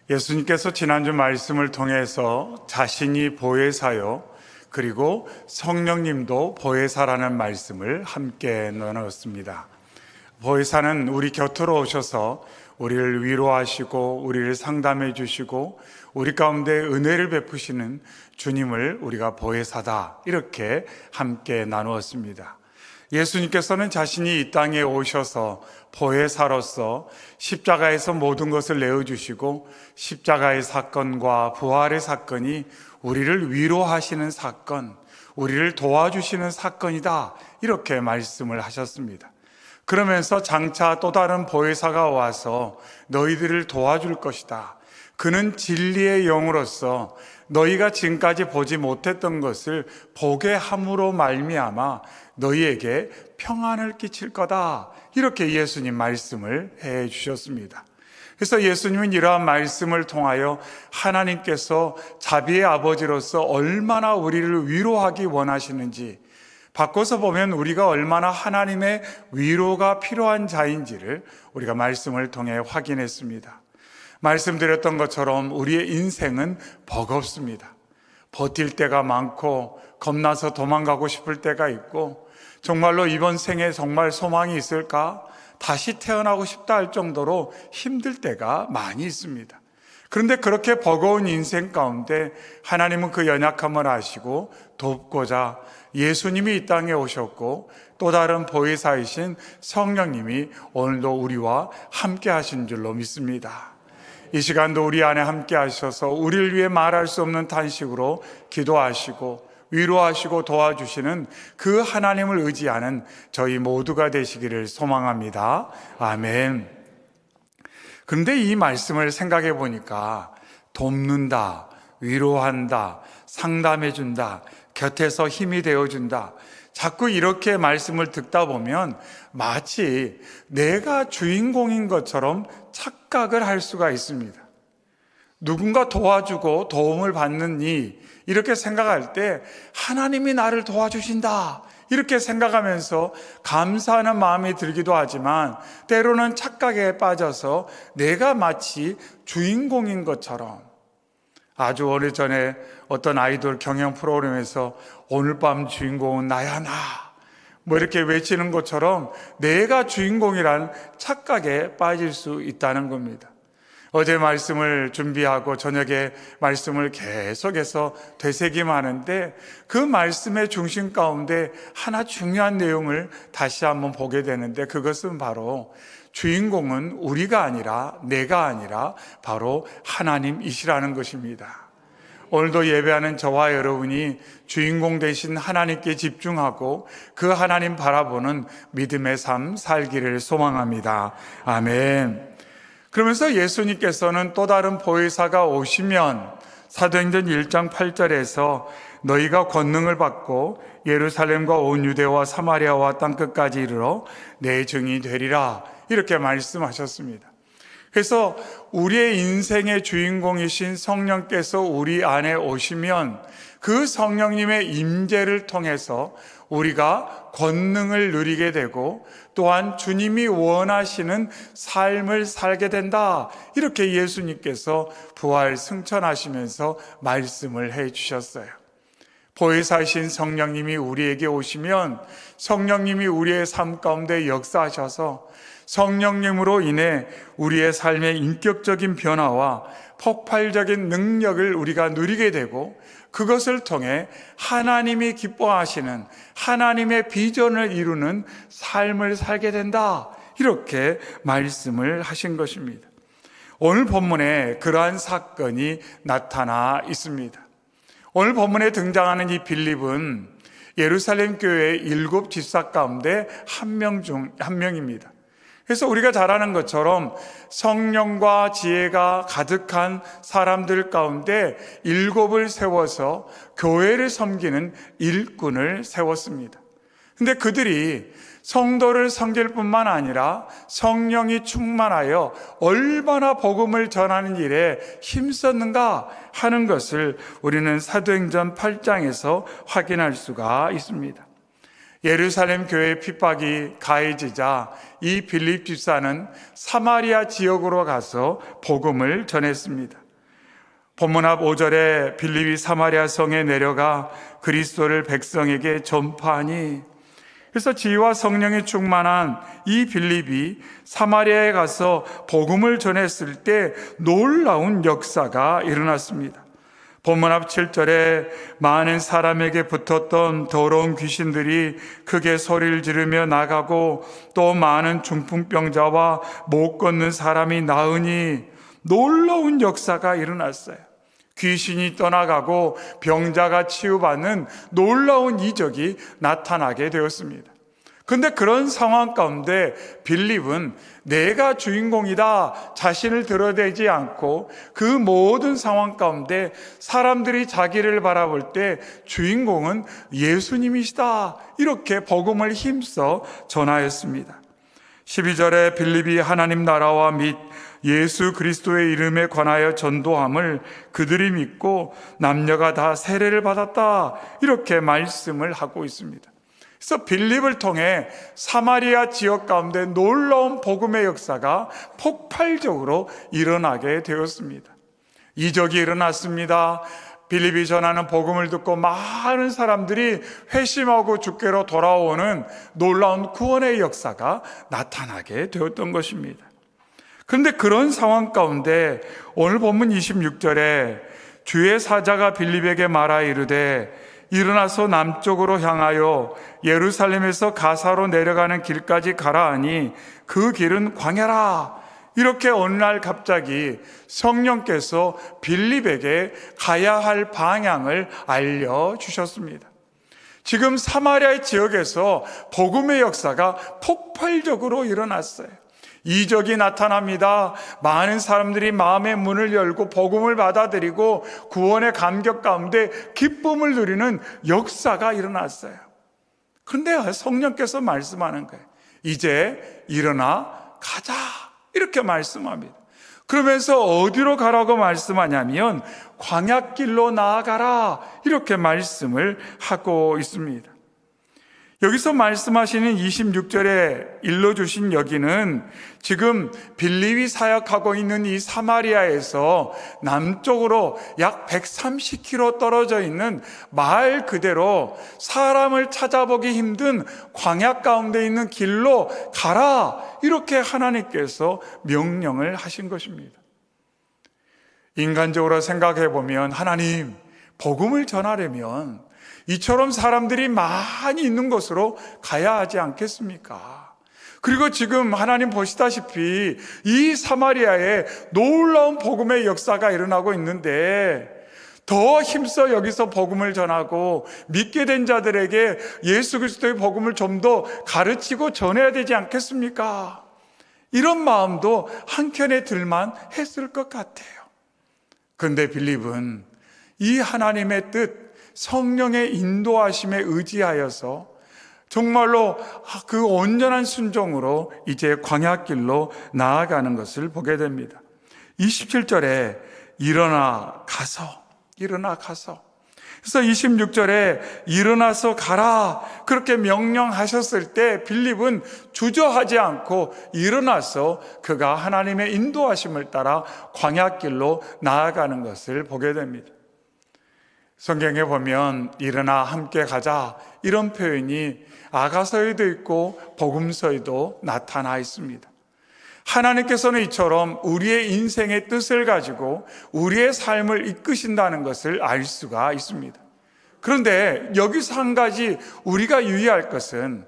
예수님께서 지난주 말씀을 통해서 자신이 보혜사요, 그리고 성령님도 보혜사라는 말씀을 함께 나눴습니다. 보혜사는 우리 곁으로 오셔서 우리를 위로하시고 우리를 상담해 주시고 우리 가운데 은혜를 베푸시는 주님을 우리가 보혜사다, 이렇게 함께 나누었습니다. 예수님께서는 자신이 이 땅에 오셔서 보혜사로서 십자가에서 모든 것을 내어주시고 십자가의 사건과 부활의 사건이 우리를 위로하시는 사건, 우리를 도와주시는 사건이다, 이렇게 말씀을 하셨습니다. 그러면서 장차 또 다른 보혜사가 와서 너희들을 도와줄 것이다. 그는 진리의 영으로서 너희가 지금까지 보지 못했던 것을 보게 함으로 말미암아 너희에게 평안을 끼칠 거다, 이렇게 예수님 말씀을 해 주셨습니다. 그래서 예수님은 이러한 말씀을 통하여 하나님께서 자비의 아버지로서 얼마나 우리를 위로하기 원하시는지, 바꿔서 보면 우리가 얼마나 하나님의 위로가 필요한 자인지를 우리가 말씀을 통해 확인했습니다. 말씀드렸던 것처럼 우리의 인생은 버겁습니다. 버틸 때가 많고 겁나서 도망가고 싶을 때가 있고, 정말로 이번 생에 정말 소망이 있을까? 다시 태어나고 싶다 할 정도로 힘들 때가 많이 있습니다. 그런데 그렇게 버거운 인생 가운데 하나님은 그 연약함을 아시고 돕고자 예수님이 이 땅에 오셨고 또 다른 보혜사이신 성령님이 오늘도 우리와 함께 하신 줄로 믿습니다. 이 시간도 우리 안에 함께 하셔서 우리를 위해 말할 수 없는 탄식으로 기도하시고 위로하시고 도와주시는 그 하나님을 의지하는 저희 모두가 되시기를 소망합니다. 아멘. 그런데 이 말씀을 생각해 보니까 돕는다, 위로한다, 상담해준다, 곁에서 힘이 되어준다, 자꾸 이렇게 말씀을 듣다 보면 마치 내가 주인공인 것처럼 착각을 할 수가 있습니다. 누군가 도와주고 도움을 받느니 이렇게 생각할 때 하나님이 나를 도와주신다, 이렇게 생각하면서 감사하는 마음이 들기도 하지만 때로는 착각에 빠져서 내가 마치 주인공인 것처럼, 아주 오래전에 어떤 아이돌 경영 프로그램에서 오늘 밤 주인공은 나야 나, 뭐 이렇게 외치는 것처럼 내가 주인공이라는 착각에 빠질 수 있다는 겁니다. 어제 말씀을 준비하고 저녁에 말씀을 계속해서 되새김하는데 그 말씀의 중심 가운데 하나 중요한 내용을 다시 한번 보게 되는데, 그것은 바로 주인공은 우리가 아니라 내가 아니라 바로 하나님이시라는 것입니다. 오늘도 예배하는 저와 여러분이 주인공 되신 하나님께 집중하고 그 하나님 바라보는 믿음의 삶 살기를 소망합니다. 아멘. 그러면서 예수님께서는 또 다른 보혜사가 오시면 사도행전 1장 8절에서 너희가 권능을 받고 예루살렘과 온 유대와 사마리아와 땅끝까지 이르러 내 증인이 되리라, 이렇게 말씀하셨습니다. 그래서 우리의 인생의 주인공이신 성령께서 우리 안에 오시면 그 성령님의 임재를 통해서 우리가 권능을 누리게 되고 또한 주님이 원하시는 삶을 살게 된다, 이렇게 예수님께서 부활 승천하시면서 말씀을 해 주셨어요. 보혜사이신 성령님이 우리에게 오시면 성령님이 우리의 삶 가운데 역사하셔서 성령님으로 인해 우리의 삶의 인격적인 변화와 폭발적인 능력을 우리가 누리게 되고 그것을 통해 하나님이 기뻐하시는 하나님의 비전을 이루는 삶을 살게 된다, 이렇게 말씀을 하신 것입니다. 오늘 본문에 그러한 사건이 나타나 있습니다. 오늘 본문에 등장하는 이 빌립은 예루살렘 교회의 7 집사 가운데 한 명입니다. 그래서 우리가 잘 아는 것처럼 성령과 지혜가 가득한 사람들 가운데 7을 세워서 교회를 섬기는 일꾼을 세웠습니다. 근데 그들이 성도를 섬길 뿐만 아니라 성령이 충만하여 얼마나 복음을 전하는 일에 힘썼는가 하는 것을 우리는 사도행전 8장에서 확인할 수가 있습니다. 예루살렘 교회의 핍박이 가해지자 이 빌립 집사는 사마리아 지역으로 가서 복음을 전했습니다. 본문 앞 5절에 빌립이 사마리아 성에 내려가 그리스도를 백성에게 전파하니, 그래서 지혜와 성령이 충만한 이 빌립이 사마리아에 가서 복음을 전했을 때 놀라운 역사가 일어났습니다. 본문 앞 7절에 많은 사람에게 붙었던 더러운 귀신들이 크게 소리를 지르며 나가고 또 많은 중풍병자와 못 걷는 사람이 나으니 놀라운 역사가 일어났어요. 귀신이 떠나가고 병자가 치유받는 놀라운 이적이 나타나게 되었습니다. 그런데 그런 상황 가운데 빌립은 내가 주인공이다 자신을 드러내지 않고 그 모든 상황 가운데 사람들이 자기를 바라볼 때 주인공은 예수님이시다 이렇게 복음을 힘써 전하였습니다. 12절에 빌립이 하나님 나라와 및 예수 그리스도의 이름에 관하여 전도함을 그들이 믿고 남녀가 다 세례를 받았다 이렇게 말씀을 하고 있습니다. 그래서 빌립을 통해 사마리아 지역 가운데 놀라운 복음의 역사가 폭발적으로 일어나게 되었습니다. 이적이 일어났습니다. 빌립이 전하는 복음을 듣고 많은 사람들이 회심하고 주께로 돌아오는 놀라운 구원의 역사가 나타나게 되었던 것입니다. 그런데 그런 상황 가운데 오늘 본문 26절에 주의 사자가 빌립에게 말하 이르되 일어나서 남쪽으로 향하여 예루살렘에서 가사로 내려가는 길까지 가라 하니 그 길은 광야라. 이렇게 어느 날 갑자기 성령께서 빌립에게 가야 할 방향을 알려주셨습니다. 지금 사마리아 지역에서 복음의 역사가 폭발적으로 일어났어요. 이적이 나타납니다. 많은 사람들이 마음의 문을 열고 복음을 받아들이고 구원의 감격 가운데 기쁨을 누리는 역사가 일어났어요. 그런데 성령께서 말씀하는 거예요. 이제 일어나 가자 이렇게 말씀합니다. 그러면서 어디로 가라고 말씀하냐면 광야길로 나아가라 이렇게 말씀을 하고 있습니다. 여기서 말씀하시는 26절에 일러주신 여기는 지금 빌립이 사역하고 있는 이 사마리아에서 남쪽으로 약 130km 떨어져 있는 말 그대로 사람을 찾아보기 힘든 광야 가운데 있는 길로 가라 이렇게 하나님께서 명령을 하신 것입니다. 인간적으로 생각해 보면 하나님 복음을 전하려면 이처럼 사람들이 많이 있는 곳으로 가야 하지 않겠습니까? 그리고 지금 하나님 보시다시피 이 사마리아에 놀라운 복음의 역사가 일어나고 있는데 더 힘써 여기서 복음을 전하고 믿게 된 자들에게 예수 그리스도의 복음을 좀 더 가르치고 전해야 되지 않겠습니까? 이런 마음도 한켠에 들만 했을 것 같아요. 그런데 빌립은 이 하나님의 뜻, 성령의 인도하심에 의지하여서 정말로 그 온전한 순종으로 이제 광야길로 나아가는 것을 보게 됩니다. 27절에 일어나 가서 그래서 26절에 일어나서 가라 그렇게 명령하셨을 때 빌립은 주저하지 않고 일어나서 그가 하나님의 인도하심을 따라 광야길로 나아가는 것을 보게 됩니다. 성경에 보면 일어나 함께 가자 이런 표현이 아가서에도 있고 복음서에도 나타나 있습니다. 하나님께서는 이처럼 우리의 인생의 뜻을 가지고 우리의 삶을 이끄신다는 것을 알 수가 있습니다. 그런데 여기서 한 가지 우리가 유의할 것은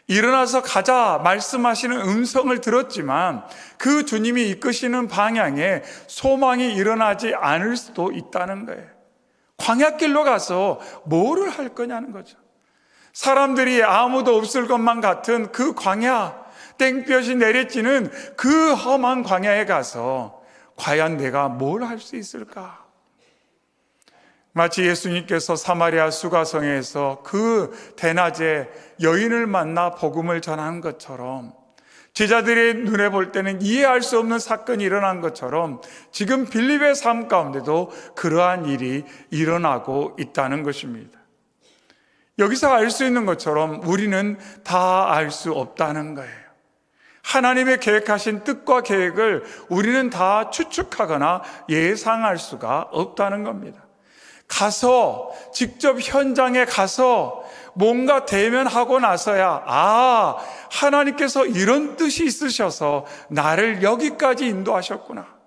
일어나서 가자 말씀하시는 음성을 들었지만 그 주님이 이끄시는 방향에 소망이 일어나지 않을 수도 있다는 거예요. 광야길로 가서 뭐를 할 거냐는 거죠. 사람들이 아무도 없을 것만 같은 그 광야, 땡볕이 내리쬐는 그 험한 광야에 가서 과연 내가 뭘 할 수 있을까? 마치 예수님께서 사마리아 수가성에서 그 대낮에 여인을 만나 복음을 전한 것처럼 제자들의 눈에 볼 때는 이해할 수 없는 사건이 일어난 것처럼 지금 빌립의 삶 가운데도 그러한 일이 일어나고 있다는 것입니다. 여기서 알 수 있는 것처럼 우리는 다 알 수 없다는 거예요. 하나님의 계획하신 뜻과 계획을 우리는 다 추측하거나 예상할 수가 없다는 겁니다. 가서 직접 현장에 가서 뭔가 대면하고 나서야 하나님께서 이런 뜻이 있으셔서 나를 여기까지 인도하셨구나.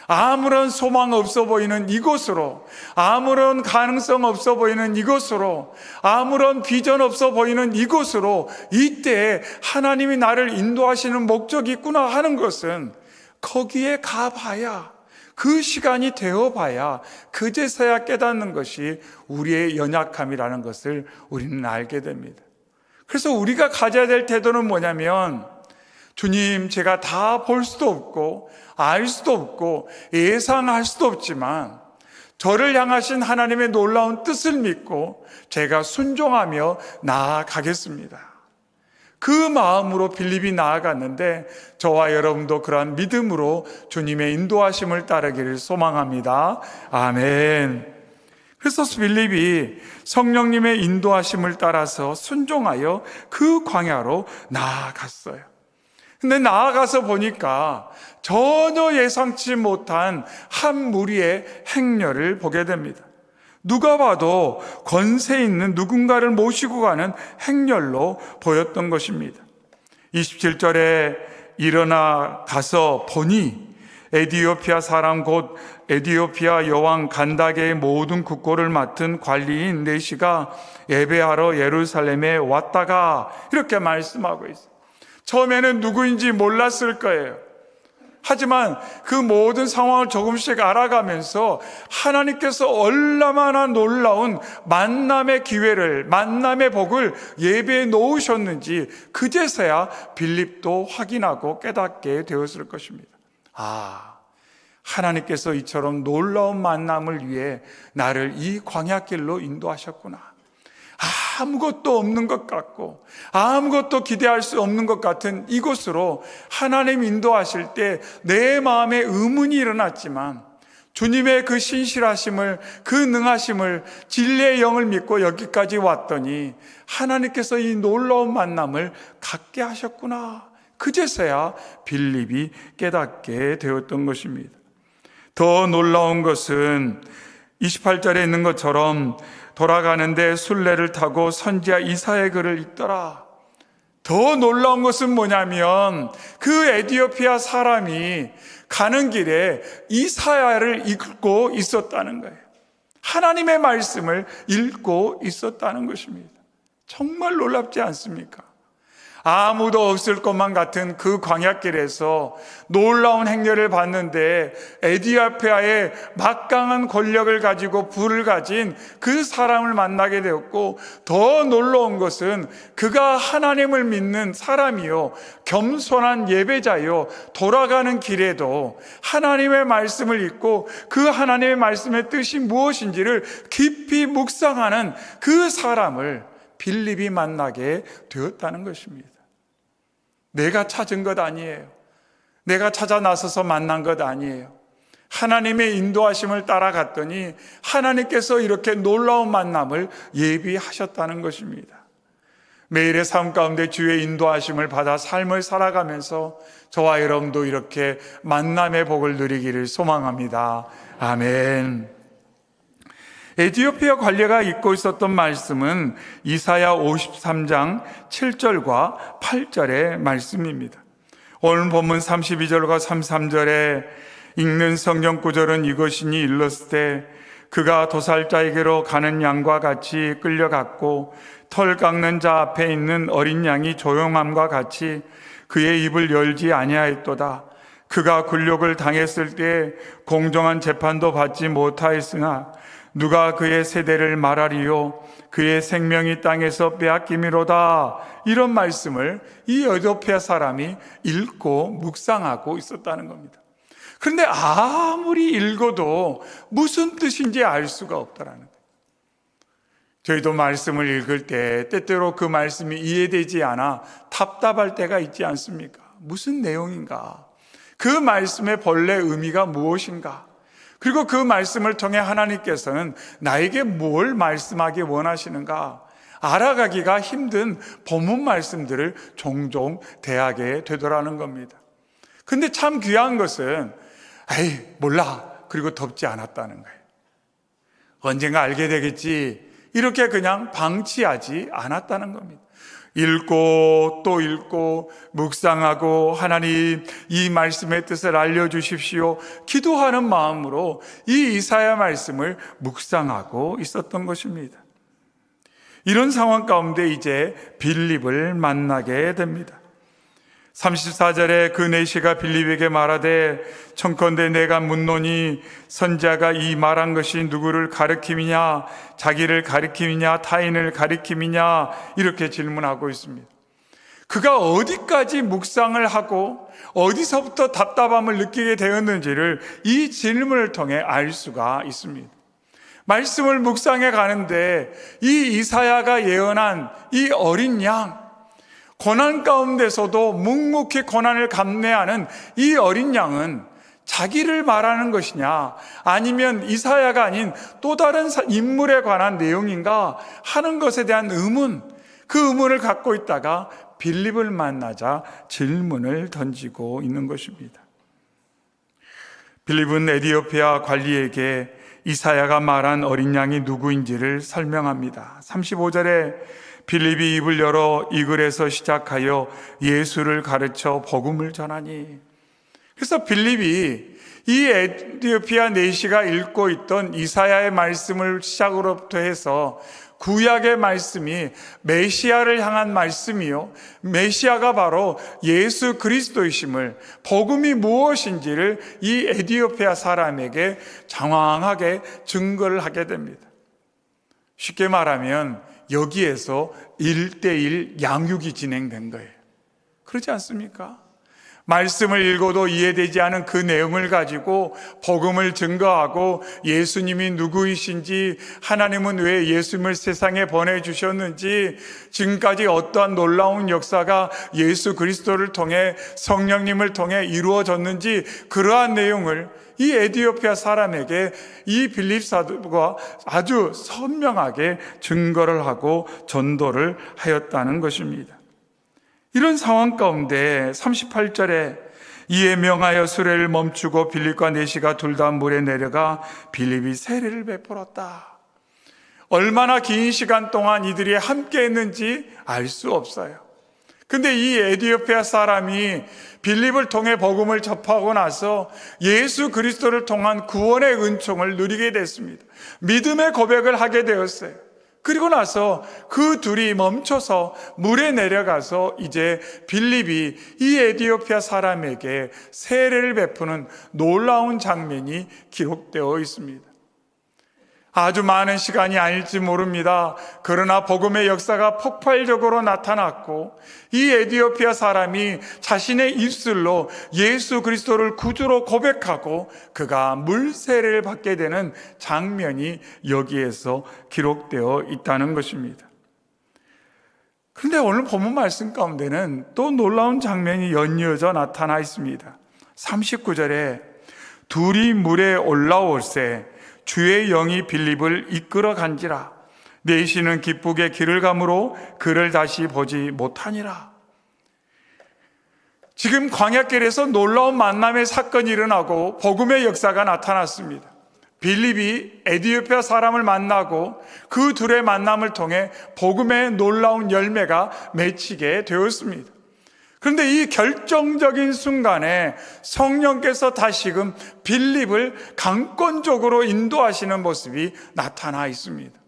아무런 소망 없어 보이는 이곳으로, 아무런 가능성 없어 보이는 이곳으로, 아무런 비전 없어 보이는 이곳으로 이때 하나님이 나를 인도하시는 목적이 있구나 하는 것은 거기에 가봐야, 그 시간이 되어봐야 그제서야 깨닫는 것이 우리의 연약함이라는 것을 우리는 알게 됩니다. 그래서 우리가 가져야 될 태도는 뭐냐면, 주님, 제가 다 볼 수도 없고 알 수도 없고 예상할 수도 없지만 저를 향하신 하나님의 놀라운 뜻을 믿고 제가 순종하며 나아가겠습니다. 그 마음으로 빌립이 나아갔는데 저와 여러분도 그러한 믿음으로 주님의 인도하심을 따르기를 소망합니다. 아멘. 그래서 빌립이 성령님의 인도하심을 따라서 순종하여 그 광야로 나아갔어요. 근데 나아가서 보니까 전혀 예상치 못한 한 무리의 행렬을 보게 됩니다. 누가 봐도 권세 있는 누군가를 모시고 가는 행렬로 보였던 것입니다. 27절에 일어나 가서 보니 에디오피아 사람 곧 에디오피아 여왕 간다게의 모든 국고를 맡은 관리인 네시가 예배하러 예루살렘에 왔다가 이렇게 말씀하고 있어요. 처음에는 누구인지 몰랐을 거예요. 하지만 그 모든 상황을 조금씩 알아가면서 하나님께서 얼마나 놀라운 만남의 기회를, 만남의 복을 예배에 놓으셨는지 그제서야 빌립도 확인하고 깨닫게 되었을 것입니다. 하나님께서 이처럼 놀라운 만남을 위해 나를 이 광야길로 인도하셨구나. 아무것도 없는 것 같고 아무것도 기대할 수 없는 것 같은 이곳으로 하나님 인도하실 때 내 마음에 의문이 일어났지만 주님의 그 신실하심을, 그 능하심을, 진리의 영을 믿고 여기까지 왔더니 하나님께서 이 놀라운 만남을 갖게 하셨구나. 그제서야 빌립이 깨닫게 되었던 것입니다. 더 놀라운 것은 28절에 있는 것처럼 돌아가는데 순례를 타고 선지자 이사야의 글을 읽더라. 더 놀라운 것은 뭐냐면 그 에디오피아 사람이 가는 길에 이사야를 읽고 있었다는 거예요. 하나님의 말씀을 읽고 있었다는 것입니다. 정말 놀랍지 않습니까? 아무도 없을 것만 같은 그 광야길에서 놀라운 행렬을 봤는데 에디오피아의 막강한 권력을 가지고 부를 가진 그 사람을 만나게 되었고, 더 놀라운 것은 그가 하나님을 믿는 사람이요 겸손한 예배자요 돌아가는 길에도 하나님의 말씀을 읽고 그 하나님의 말씀의 뜻이 무엇인지를 깊이 묵상하는 그 사람을 빌립이 만나게 되었다는 것입니다. 내가 찾은 것 아니에요. 내가 찾아 나서서 만난 것 아니에요. 하나님의 인도하심을 따라갔더니 하나님께서 이렇게 놀라운 만남을 예비하셨다는 것입니다. 매일의 삶 가운데 주의 인도하심을 받아 삶을 살아가면서 저와 여러분도 이렇게 만남의 복을 누리기를 소망합니다. 아멘. 에디오피아 관리가 읽고 있었던 말씀은 이사야 53장 7절과 8절의 말씀입니다. 오늘 본문 32절과 33절에 읽는 성경 구절은 이것이니 일렀을 때 그가 도살자에게로 가는 양과 같이 끌려갔고 털 깎는 자 앞에 있는 어린 양이 조용함과 같이 그의 입을 열지 아니하였도다. 그가 굴욕을 당했을 때 공정한 재판도 받지 못하였으나 누가 그의 세대를 말하리요 그의 생명이 땅에서 빼앗김이로다. 이런 말씀을 이 에디오피아 사람이 읽고 묵상하고 있었다는 겁니다. 그런데 아무리 읽어도 무슨 뜻인지 알 수가 없다라는 거예요. 저희도 말씀을 읽을 때 때때로 그 말씀이 이해되지 않아 답답할 때가 있지 않습니까? 무슨 내용인가? 그 말씀의 본래 의미가 무엇인가? 그리고 그 말씀을 통해 하나님께서는 나에게 뭘 말씀하기 원하시는가? 알아가기가 힘든 본문 말씀들을 종종 대하게 되더라는 겁니다. 근데 참 귀한 것은 에이 몰라 그리고 덮지 않았다는 거예요. 언젠가 알게 되겠지 이렇게 그냥 방치하지 않았다는 겁니다. 읽고 또 읽고 묵상하고 하나님 이 말씀의 뜻을 알려주십시오 기도하는 마음으로 이 이사야 말씀을 묵상하고 있었던 것입니다. 이런 상황 가운데 이제 빌립을 만나게 됩니다. 34절에 그 내시가 빌립에게 말하되 청컨대 내가 묻노니 선지자가 이 말한 것이 누구를 가리킴이냐 자기를 가리킴이냐 타인을 가리킴이냐 이렇게 질문하고 있습니다. 그가 어디까지 묵상을 하고 어디서부터 답답함을 느끼게 되었는지를 이 질문을 통해 알 수가 있습니다. 말씀을 묵상해 가는데 이 이사야가 예언한 이 어린 양 고난 가운데서도 묵묵히 고난을 감내하는 이 어린 양은 자기를 말하는 것이냐 아니면 이사야가 아닌 또 다른 인물에 관한 내용인가 하는 것에 대한 의문, 그 의문을 갖고 있다가 빌립을 만나자 질문을 던지고 있는 것입니다. 빌립은 에디오피아 관리에게 이사야가 말한 어린 양이 누구인지를 설명합니다. 35절에 빌립이 입을 열어 이 글에서 시작하여 예수를 가르쳐 복음을 전하니. 그래서 빌립이 이 에티오피아 내시가 읽고 있던 이사야의 말씀을 시작으로부터 해서 구약의 말씀이 메시아를 향한 말씀이요 메시아가 바로 예수 그리스도이심을, 복음이 무엇인지를 이 에티오피아 사람에게 장황하게 증거를 하게 됩니다. 쉽게 말하면 여기에서 1:1 양육이 진행된 거예요. 그렇지 않습니까? 말씀을 읽어도 이해되지 않은 그 내용을 가지고 복음을 증거하고 예수님이 누구이신지, 하나님은 왜 예수님을 세상에 보내주셨는지, 지금까지 어떠한 놀라운 역사가 예수 그리스도를 통해 성령님을 통해 이루어졌는지, 그러한 내용을 이 에티오피아 사람에게 이 빌립 사도가 아주 선명하게 증거를 하고 전도를 하였다는 것입니다. 이런 상황 가운데 38절에 이에 명하여 수레를 멈추고 빌립과 내시가 둘 다 물에 내려가 빌립이 세례를 베풀었다. 얼마나 긴 시간 동안 이들이 함께 했는지 알 수 없어요. 근데 이 에티오피아 사람이 빌립을 통해 복음을 접하고 나서 예수 그리스도를 통한 구원의 은총을 누리게 됐습니다. 믿음의 고백을 하게 되었어요. 그리고 나서 그 둘이 멈춰서 물에 내려가서 이제 빌립이 이 에티오피아 사람에게 세례를 베푸는 놀라운 장면이 기록되어 있습니다. 아주 많은 시간이 아닐지 모릅니다. 그러나 복음의 역사가 폭발적으로 나타났고 이 에티오피아 사람이 자신의 입술로 예수 그리스도를 구주로 고백하고 그가 물세례를 받게 되는 장면이 여기에서 기록되어 있다는 것입니다. 그런데 오늘 본문 말씀 가운데는 또 놀라운 장면이 연이어져 나타나 있습니다. 39절에 둘이 물에 올라올새 주의 영이 빌립을 이끌어 간지라. 내시는 기쁘게 길을 가므로 그를 다시 보지 못하니라. 지금 광야길에서 놀라운 만남의 사건이 일어나고 복음의 역사가 나타났습니다. 빌립이 에티오피아 사람을 만나고 그 둘의 만남을 통해 복음의 놀라운 열매가 맺히게 되었습니다. 그런데 이 결정적인 순간에 성령께서 다시금 빌립을 강권적으로 인도하시는 모습이 나타나 있습니다.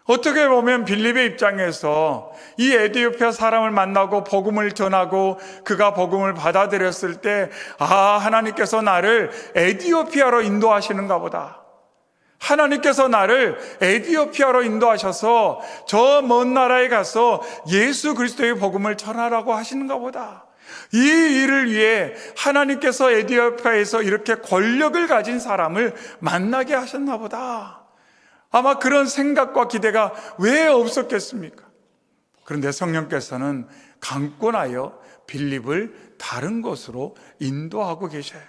어떻게 보면 빌립의 입장에서 이 에티오피아 사람을 만나고 복음을 전하고 그가 복음을 받아들였을 때, 하나님께서 나를 에티오피아로 인도하시는가 보다. 하나님께서 나를 에티오피아로 인도하셔서 저 먼 나라에 가서 예수 그리스도의 복음을 전하라고 하시는가 보다. 이 일을 위해 하나님께서 에티오피아에서 이렇게 권력을 가진 사람을 만나게 하셨나 보다. 아마 그런 생각과 기대가 왜 없었겠습니까? 그런데 성령께서는 강권하여 빌립을 다른 곳으로 인도하고 계셔요.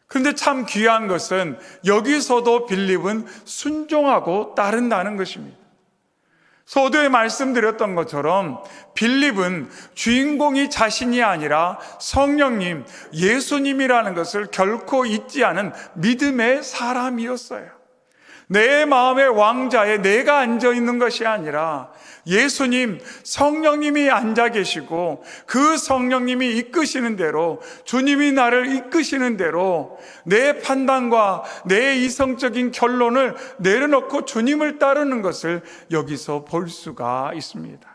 그런데 참 귀한 것은 여기서도 빌립은 순종하고 따른다는 것입니다. 서두에 말씀드렸던 것처럼 빌립은 주인공이 자신이 아니라 성령님, 예수님이라는 것을 결코 잊지 않은 믿음의 사람이었어요. 내 마음의 왕자에 내가 앉아 있는 것이 아니라 예수님, 성령님이 앉아 계시고 그 성령님이 이끄시는 대로, 주님이 나를 이끄시는 대로 내 판단과 내 이성적인 결론을 내려놓고 주님을 따르는 것을 여기서 볼 수가 있습니다.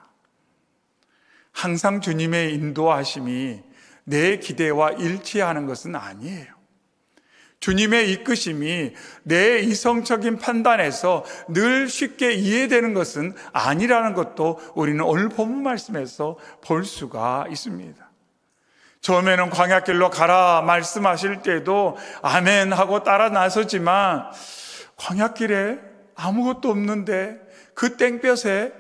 항상 주님의 인도하심이 내 기대와 일치하는 것은 아니에요. 주님의 이끄심이 내 이성적인 판단에서 늘 쉽게 이해되는 것은 아니라는 것도 우리는 오늘 본문 말씀에서 볼 수가 있습니다. 처음에는 광야길로 가라 말씀하실 때도 아멘 하고 따라 나서지만 광야길에 아무것도 없는데 그 땡볕에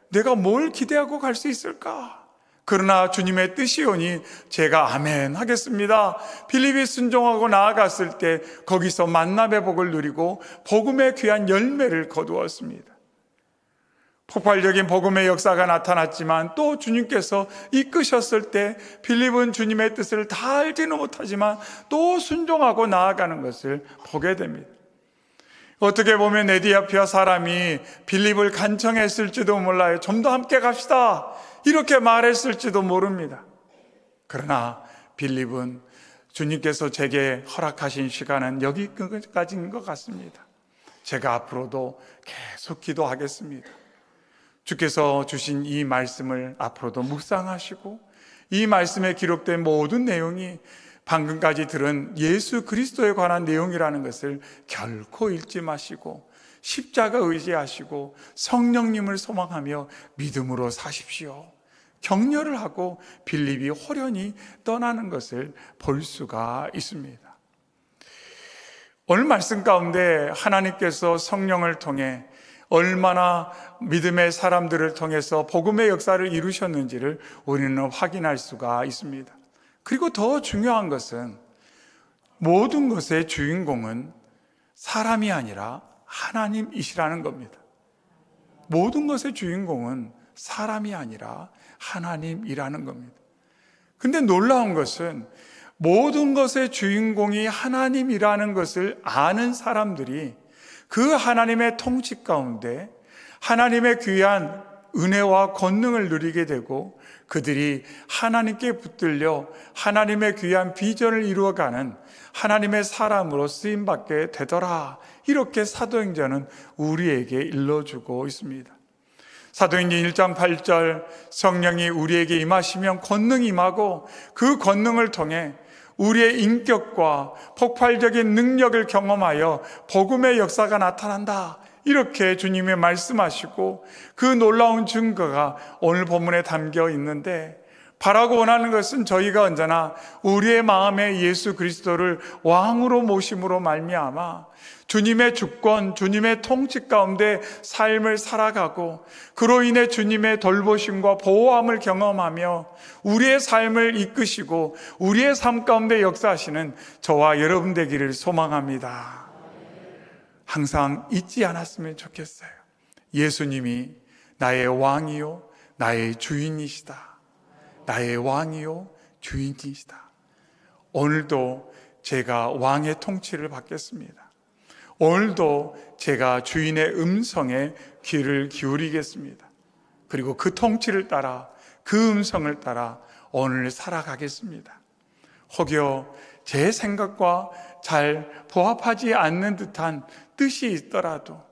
내가 뭘 기대하고 갈 수 있을까? 그러나 주님의 뜻이오니 제가 아멘 하겠습니다. 빌립이 순종하고 나아갔을 때 거기서 만남의 복을 누리고 복음의 귀한 열매를 거두었습니다. 폭발적인 복음의 역사가 나타났지만 또 주님께서 이끄셨을 때 빌립은 주님의 뜻을 다 알지는 못하지만 또 순종하고 나아가는 것을 보게 됩니다. 어떻게 보면 에디오피아 사람이 빌립을 간청했을지도 몰라요. 좀 더 함께 갑시다, 이렇게 말했을지도 모릅니다. 그러나 빌립은 주님께서 제게 허락하신 시간은 여기까지인 것 같습니다. 제가 앞으로도 계속 기도하겠습니다. 주께서 주신 이 말씀을 앞으로도 묵상하시고 이 말씀에 기록된 모든 내용이 방금까지 들은 예수 그리스도에 관한 내용이라는 것을 결코 잊지 마시고 십자가 의지하시고 성령님을 소망하며 믿음으로 사십시오. 격려를 하고 빌립이 호련히 떠나는 것을 볼 수가 있습니다. 오늘 말씀 가운데 하나님께서 성령을 통해 얼마나 믿음의 사람들을 통해서 복음의 역사를 이루셨는지를 우리는 확인할 수가 있습니다. 그리고 더 중요한 것은 모든 것의 주인공은 사람이 아니라 하나님이시라는 겁니다. 모든 것의 주인공은 사람이 아니라 하나님이라는 겁니다. 근데 놀라운 것은 모든 것의 주인공이 하나님이라는 것을 아는 사람들이 그 하나님의 통치 가운데 하나님의 귀한 은혜와 권능을 누리게 되고 그들이 하나님께 붙들려 하나님의 귀한 비전을 이루어가는 하나님의 사람으로 쓰임받게 되더라. 이렇게 사도행전은 우리에게 일러주고 있습니다. 사도행전 1장 8절 성령이 우리에게 임하시면 권능이 임하고 그 권능을 통해 우리의 인격과 폭발적인 능력을 경험하여 복음의 역사가 나타난다. 이렇게 주님이 말씀하시고 그 놀라운 증거가 오늘 본문에 담겨 있는데 바라고 원하는 것은 저희가 언제나 우리의 마음에 예수 그리스도를 왕으로 모심으로 말미암아 주님의 주권, 주님의 통치 가운데 삶을 살아가고 그로 인해 주님의 돌보심과 보호함을 경험하며 우리의 삶을 이끄시고 우리의 삶 가운데 역사하시는 저와 여러분 되기를 소망합니다. 항상 잊지 않았으면 좋겠어요. 예수님이 나의 왕이요 나의 주인이시다. 나의 왕이요 주인이시다. 오늘도 제가 왕의 통치를 받겠습니다. 오늘도 제가 주인의 음성에 귀를 기울이겠습니다. 그리고 그 통치를 따라 그 음성을 따라 오늘 살아가겠습니다. 혹여 제 생각과 잘 부합하지 않는 듯한 뜻이 있더라도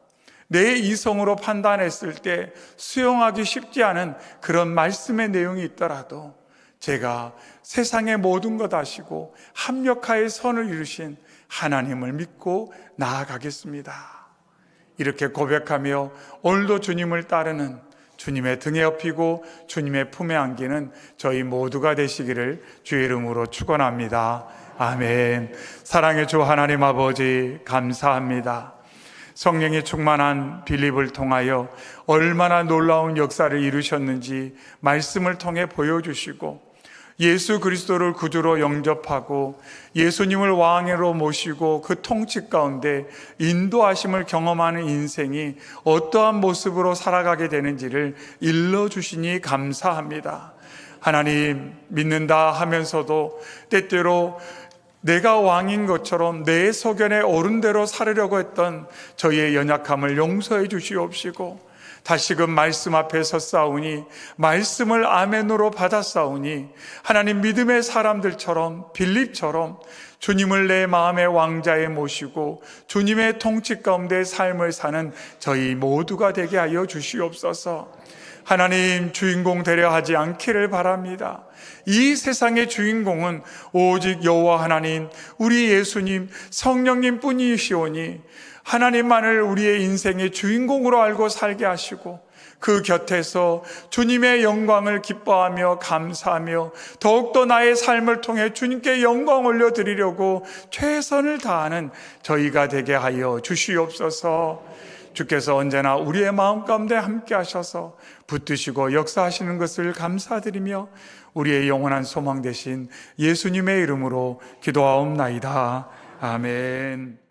내 이성으로 판단했을 때 수용하기 쉽지 않은 그런 말씀의 내용이 있더라도 제가 세상의 모든 것 아시고 합력하여 선을 이루신 하나님을 믿고 나아가겠습니다. 이렇게 고백하며 오늘도 주님을 따르는 주님의 등에 업히고 주님의 품에 안기는 저희 모두가 되시기를 주의 이름으로 축원합니다. 아멘. 사랑의 주 하나님 아버지 감사합니다. 성령이 충만한 빌립을 통하여 얼마나 놀라운 역사를 이루셨는지 말씀을 통해 보여주시고 예수 그리스도를 구주로 영접하고 예수님을 왕으로 모시고 그 통치 가운데 인도하심을 경험하는 인생이 어떠한 모습으로 살아가게 되는지를 일러주시니 감사합니다. 하나님, 믿는다 하면서도 때때로 내가 왕인 것처럼 내 소견에 옳은 대로 살으려고 했던 저희의 연약함을 용서해 주시옵시고, 다시금 말씀 앞에 섰사오니 말씀을 아멘으로 받았사오니 하나님, 믿음의 사람들처럼 빌립처럼 주님을 내 마음의 왕자에 모시고 주님의 통치 가운데 삶을 사는 저희 모두가 되게 하여 주시옵소서. 하나님, 주인공 되려 하지 않기를 바랍니다. 이 세상의 주인공은 오직 여호와 하나님, 우리 예수님, 성령님 뿐이시오니 하나님만을 우리의 인생의 주인공으로 알고 살게 하시고 그 곁에서 주님의 영광을 기뻐하며 감사하며 더욱더 나의 삶을 통해 주님께 영광 올려드리려고 최선을 다하는 저희가 되게 하여 주시옵소서. 주께서 언제나 우리의 마음 가운데 함께 하셔서 붙드시고 역사하시는 것을 감사드리며 우리의 영원한 소망 되신 예수님의 이름으로 기도하옵나이다. 아멘.